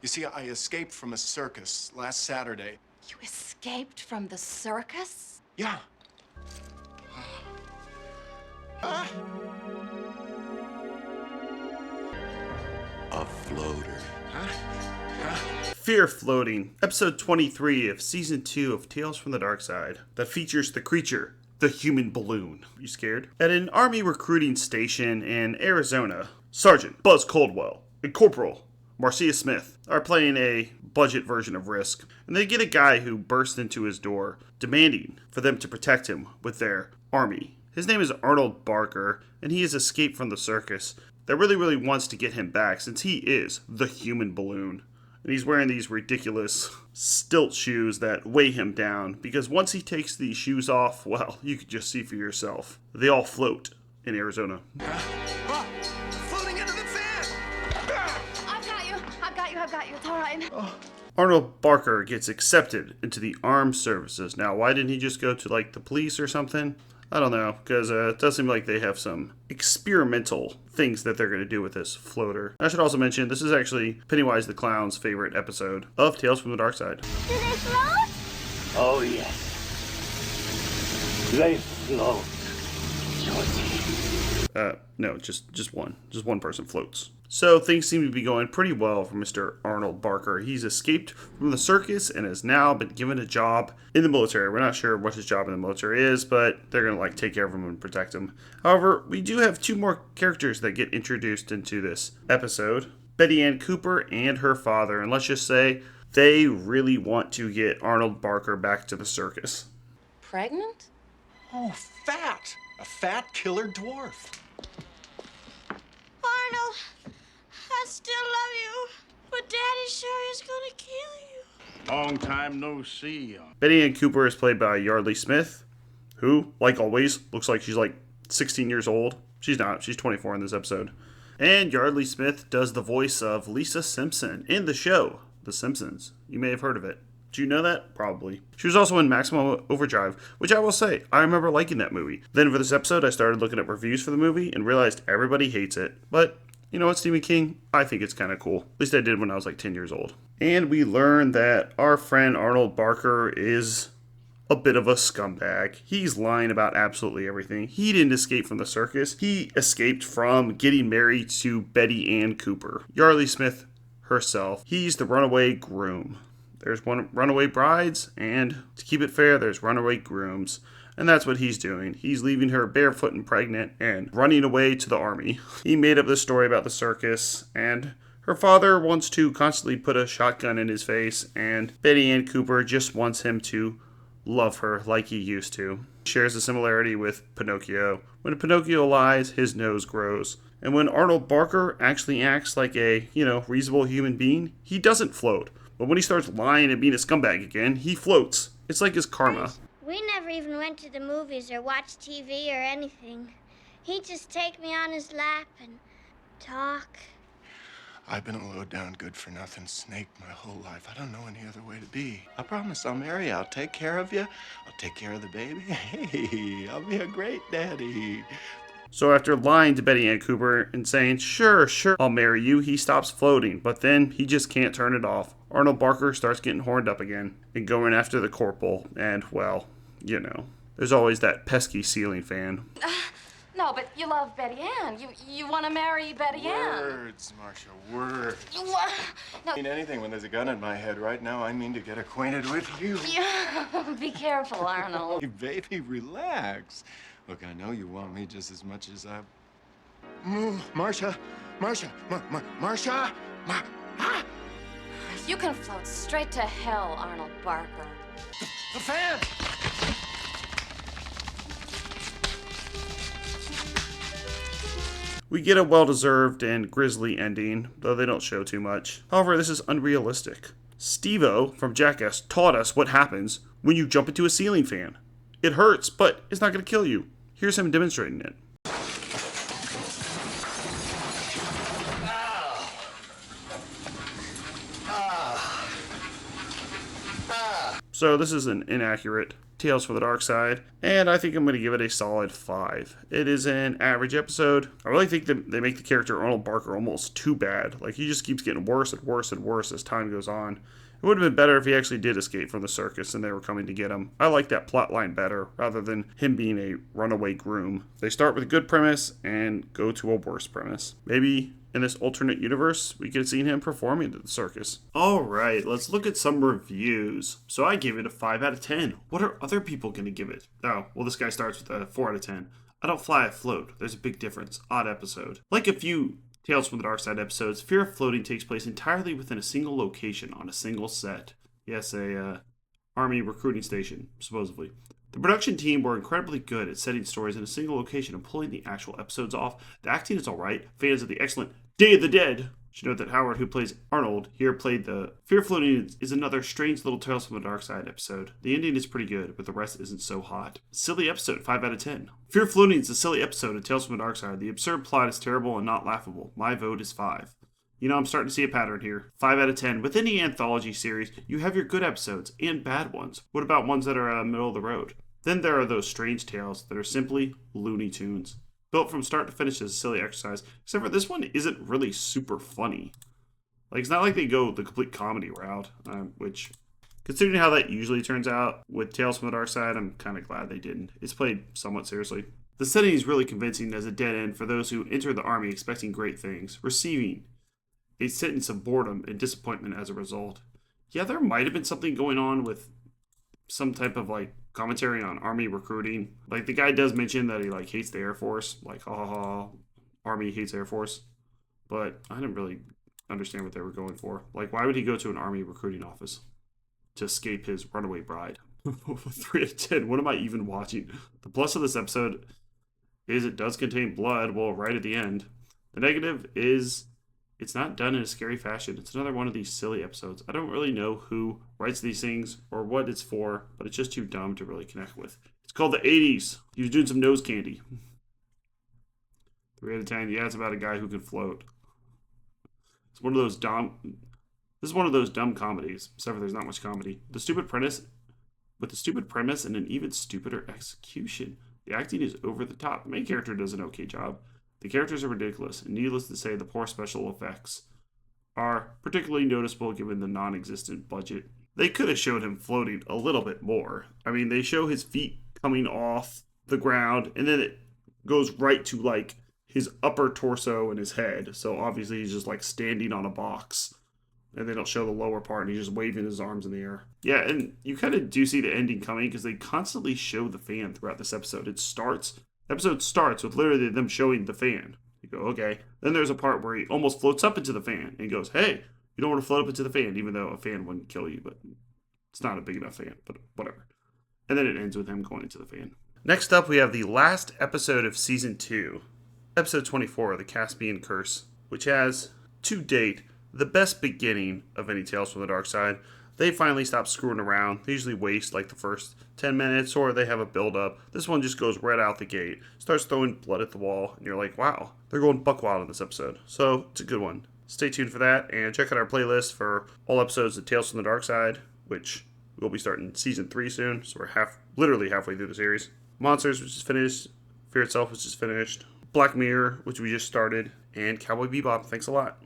You see, I escaped from a circus last Saturday. You escaped from the circus? Yeah. A floater. Fear Floating, episode 23 of season 2 of Tales from the Darkside, that features the creature, the human balloon. You scared? At an army recruiting station in Arizona, Sergeant Buzz Coldwell and Corporal Marcia Smith are playing a budget version of Risk, and they get a guy who bursts into his door, demanding for them to protect him with their army. His name is Arnold Barker, and he has escaped from the circus that really wants to get him back since he is the human balloon. And he's wearing these ridiculous stilt shoes that weigh him down, because once he takes these shoes off, well, you can just see for yourself. They all float in Arizona. Floating into the fan! I've got you, it's all right. Arnold Barker gets accepted into the armed services. Now, why didn't he just go to, the police or something? I don't know, because it does seem like they have some experimental things that they're going to do with this floater. I should also mention, this is actually Pennywise the Clown's favorite episode of Tales from the Darkside. Do they float? Oh, yes. They float, Georgie. No, just one. Just one person floats. So things seem to be going pretty well for Mr. Arnold Barker. He's escaped from the circus and has now been given a job in the military. We're not sure what his job in the military is, but they're going to take care of him and protect him. However, we do have two more characters that get introduced into this episode. Betty Ann Cooper and her father. And let's just say they really want to get Arnold Barker back to the circus. Pregnant? Oh, fat! A fat killer dwarf. Arnold, I still love you, but Daddy sure is gonna kill you. Long time no see. Betty Ann Cooper is played by Yardley Smith, who, like always, looks like she's 16 years old. She's not. She's 24 in this episode. And Yardley Smith does the voice of Lisa Simpson in the show, The Simpsons. You may have heard of it. Do you know that? Probably. She was also in Maximum Overdrive, which I will say, I remember liking that movie. Then for this episode, I started looking at reviews for the movie and realized everybody hates it. But, you know what, Stephen King? I think it's kind of cool. At least I did when I was 10 years old. And we learn that our friend Arnold Barker is a bit of a scumbag. He's lying about absolutely everything. He didn't escape from the circus. He escaped from getting married to Betty Ann Cooper. Yardley Smith herself. He's the runaway groom. There's runaway brides, and to keep it fair, there's runaway grooms. And that's what he's doing. He's leaving her barefoot and pregnant and running away to the army. He made up this story about the circus, and her father wants to constantly put a shotgun in his face, and Betty Ann Cooper just wants him to love her like he used to. Shares a similarity with Pinocchio. When Pinocchio lies, his nose grows. And when Arnold Barker actually acts like a, reasonable human being, he doesn't float. But when he starts lying and being a scumbag again, he floats. It's like his karma. We never even went to the movies or watched TV or anything. He'd just take me on his lap and talk. I've been a low-down, good-for-nothing snake my whole life. I don't know any other way to be. I promise I'll marry you. I'll take care of you. I'll take care of the baby. Hey, I'll be a great daddy. So after lying to Betty Ann Cooper and saying, sure, I'll marry you, he stops floating. But then he just can't turn it off. Arnold Barker starts getting horned up again and going after the corporal. And, well, there's always that pesky ceiling fan. No, but you love Betty Ann. You want to marry Betty Ann. Words, Marcia, words. No. I mean anything when there's a gun in my head right now. I mean to get acquainted with you. Yeah. Be careful, Arnold. Hey, baby, relax. Look, I know you want me just as much as I... Marcia! You can float straight to hell, Arnold Barker. The fan! We get a well-deserved and grisly ending, though they don't show too much. However, this is unrealistic. Steve-O from Jackass taught us what happens when you jump into a ceiling fan. It hurts, but it's not going to kill you. Here's him demonstrating it. So this is an inaccurate Tales from the Dark Side, and I think I'm going to give it a solid 5. It is an average episode. I really think that they make the character Arnold Barker almost too bad. Like, he just keeps getting worse and worse and worse as time goes on. It would have been better if he actually did escape from the circus and they were coming to get him. I like that plot line better, rather than him being a runaway groom. They start with a good premise and go to a worse premise. Maybe in this alternate universe, we could have seen him performing at the circus. Alright, let's look at some reviews. So I gave it a 5 out of 10. What are other people going to give it? Oh, well, this guy starts with a 4 out of 10. I don't fly afloat. There's a big difference. Odd episode. Like a few Tales from the Dark Side episodes, Fear of Floating takes place entirely within a single location on a single set. Yes, a army recruiting station, supposedly. The production team were incredibly good at setting stories in a single location and pulling the actual episodes off. The acting is alright. Fans of the excellent Day of the Dead should note that Howard, who plays Arnold, here played the Fear of Floating is another strange little Tales from the Dark Side episode. The ending is pretty good, but the rest isn't so hot. Silly episode, 5 out of 10. Fear of Floating is a silly episode of Tales from the Dark Side. The absurd plot is terrible and not laughable. My vote is 5. You know, I'm starting to see a pattern here. 5 out of 10. Within the anthology series, you have your good episodes and bad ones. What about ones that are middle of the road? Then there are those strange tales that are simply Looney Tunes. Built from start to finish as a silly exercise, except for this one isn't really super funny. Like, it's not like they go the complete comedy route, which, considering how that usually turns out with Tales from the Dark Side, I'm kind of glad they didn't. It's played somewhat seriously. The setting is really convincing as a dead end for those who enter the army expecting great things, receiving a sentence of boredom and disappointment as a result. Yeah, there might have been something going on with some type of, like, commentary on army recruiting. Like, the guy does mention that he, like, hates the Air Force. Like, ha ha ha, army hates Air Force. But I didn't really understand what they were going for. Like, why would he go to an army recruiting office to escape his runaway bride? 3 out of 10. What am I even watching? The plus of this episode is it does contain blood, well, right at the end. The negative is it's not done in a scary fashion. It's another one of these silly episodes. I don't really know who writes these things or what it's for, but it's just too dumb to really connect with. It's called the 80s. He was doing some nose candy. 3 out of 10. Yeah, it's about a guy who can float. It's one of those dumb. This is one of those dumb comedies. Except for there's not much comedy. The stupid premise and an even stupider execution. The acting is over the top. The main character does an okay job. The characters are ridiculous, and needless to say, the poor special effects are particularly noticeable given the non-existent budget. They could have showed him floating a little bit more. I mean, they show his feet coming off the ground, and then it goes right to, like, his upper torso and his head. So obviously he's just, like, standing on a box. And they don't show the lower part, and he's just waving his arms in the air. Yeah, and you kind of do see the ending coming, because they constantly show the fan throughout this episode. Episode starts with literally them showing the fan. You go, okay. Then there's a part where he almost floats up into the fan and goes, hey, you don't want to float up into the fan, even though a fan wouldn't kill you, but it's not a big enough fan, but whatever. And then it ends with him going into the fan. Next up, we have the last episode of Season 2, Episode 24, The Caspian Curse, which has, to date, the best beginning of any Tales from the Dark Side. They finally stop screwing around. They usually waste like the first 10 minutes, or they have a build-up. This one just goes right out the gate, starts throwing blood at the wall, and you're like, wow, they're going buck wild in this episode. So it's a good one. Stay tuned for that, and check out our playlist for all episodes of Tales from the Dark Side, which we'll be starting Season 3 soon, so we're literally halfway through the series. Monsters, which is finished. Fear Itself, which is finished. Black Mirror, which we just started. And Cowboy Bebop. Thanks a lot.